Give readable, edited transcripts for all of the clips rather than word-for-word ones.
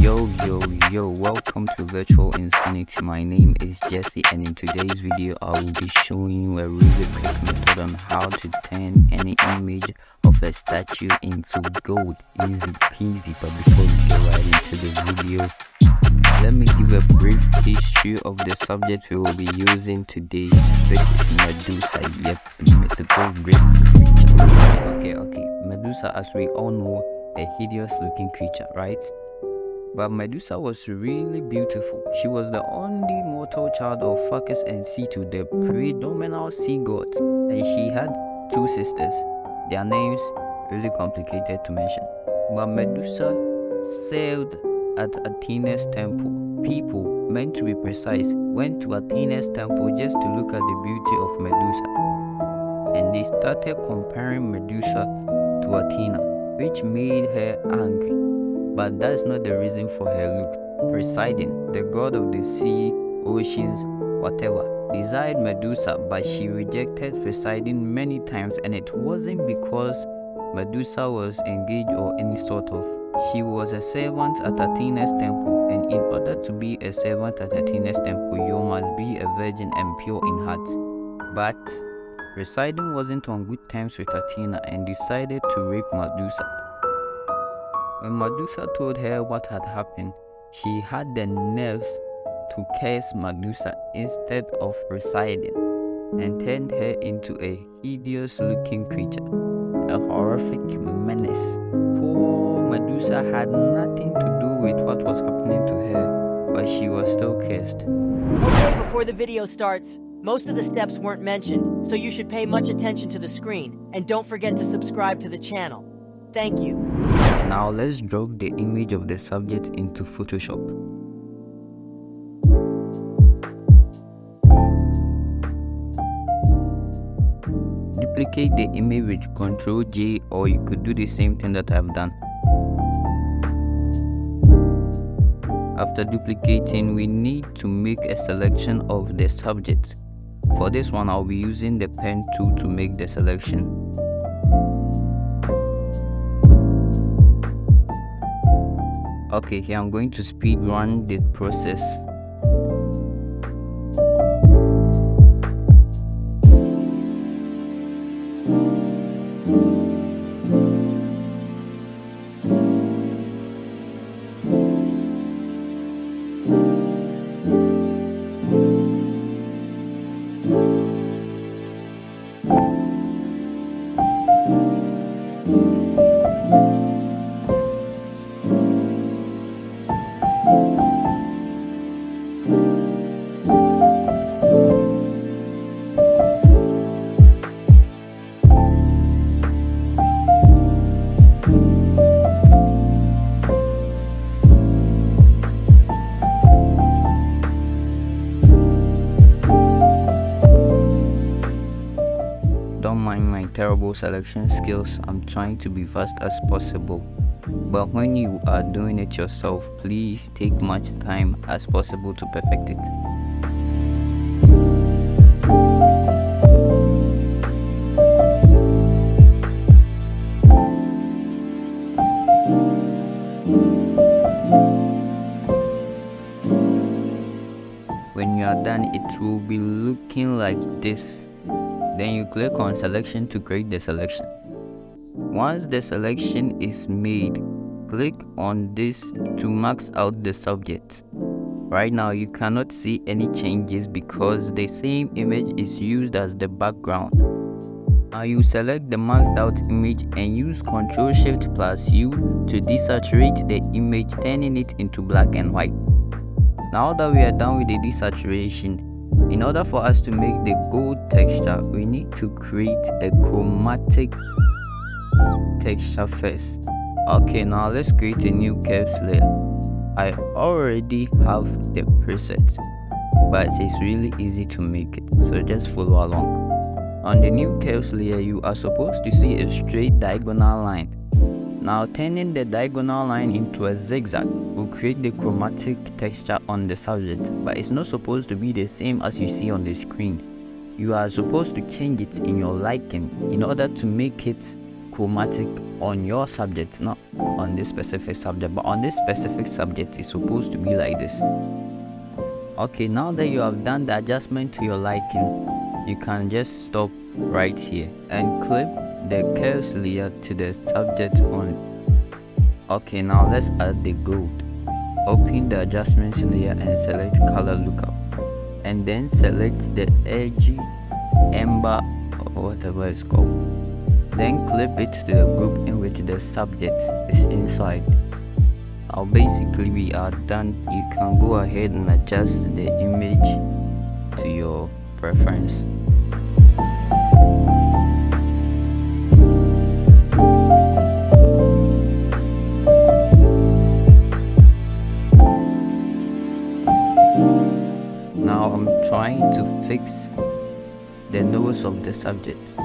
Yo, welcome to Virtual Insanity. My name is Jesse, and in today's video I will be showing you a really quick method on how to turn any image of a statue into gold. Easy peasy. But before we get right into the video, let me give a brief history of the subject we will be using today, which is Medusa. Yep, the mythical great creature. Okay, Medusa, as we all know, a hideous looking creature, right? But Medusa was really beautiful. She was the only mortal child of Bacchus and Cetu, the predominant sea god, and she had two sisters. Their names really complicated to mention. But Medusa sailed at Athena's temple. People, meant to be precise, went to Athena's temple just to look at the beauty of Medusa, and they started comparing Medusa to Athena, which made her angry. But that's not the reason for her look. Poseidon, the god of the sea, oceans, whatever, desired Medusa, but she rejected Poseidon many times, and it wasn't because Medusa was engaged or any sort of. She was a servant at Athena's temple, and in order to be a servant at Athena's temple, you must be a virgin and pure in heart. But Poseidon wasn't on good terms with Athena and decided to rape Medusa. When Medusa told her what had happened, she had the nerves to curse Medusa instead of Poseidon and turned her into a hideous-looking creature, a horrific menace. Poor Medusa had nothing to do with what was happening to her, but she was still cursed. Okay, before the video starts, most of the steps weren't mentioned, so you should pay much attention to the screen, and don't forget to subscribe to the channel. Thank you. Now let's drop the image of the subject into Photoshop. Duplicate the image with Ctrl J, or you could do the same thing that I've done. After duplicating, we need to make a selection of the subject. For this one, I'll be using the pen tool to make the selection. Okay, here I'm going to speed run the process. Don't mind my terrible selection skills. I'm trying to be fast as possible, but when you are doing it yourself, please take much time as possible to perfect it. When you are done, it will be looking like this. Then you click on selection to create the selection. Once the selection is made, click on this to max out the subject. Right now you cannot see any changes because the same image is used as the background. Now you select the maxed out image and use Ctrl+Shift+U to desaturate the image, turning it into black and white. Now that we are done with the desaturation, in order for us to make the gold texture, we need to create a chromatic texture first. Okay, now let's create a new curves layer. I already have the preset, but it's really easy to make it, so just follow along. On the new curves layer, you are supposed to see a straight diagonal line. Now turning the diagonal line into a zigzag will create the chromatic texture on the subject, but it's not supposed to be the same as you see on the screen. You are supposed to change it in your liking in order to make it chromatic on your subject, not on this specific subject, but on this specific subject it's supposed to be like this. Okay, now that you have done the adjustment to your liking, you can just stop right here and clip the curves layer to the subject only. Okay, now let's add the gold. Open the adjustments layer and select color lookup, and then select the edgy amber or whatever it's called. Then clip it to the group in which the subject is inside. Now basically we are done. You can go ahead and adjust the image to your preference. Now I'm trying to fix the nose of the subject.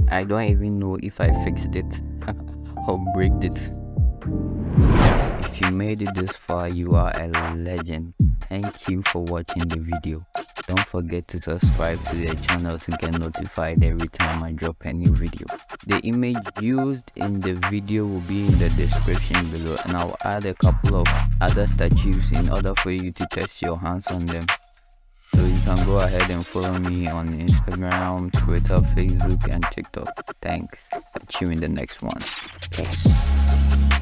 I don't even know if I fixed it or break it. If you made it this far, you are a legend. Thank you for watching the video. Don't forget to subscribe to the channel to get notified every time I drop a new video. The image used in the video will be in the description below, and I'll add a couple of other statues in order for you to test your hands on them. So you can go ahead and follow me on Instagram, Twitter, Facebook and TikTok. Thanks. Catch you in the next one. Peace.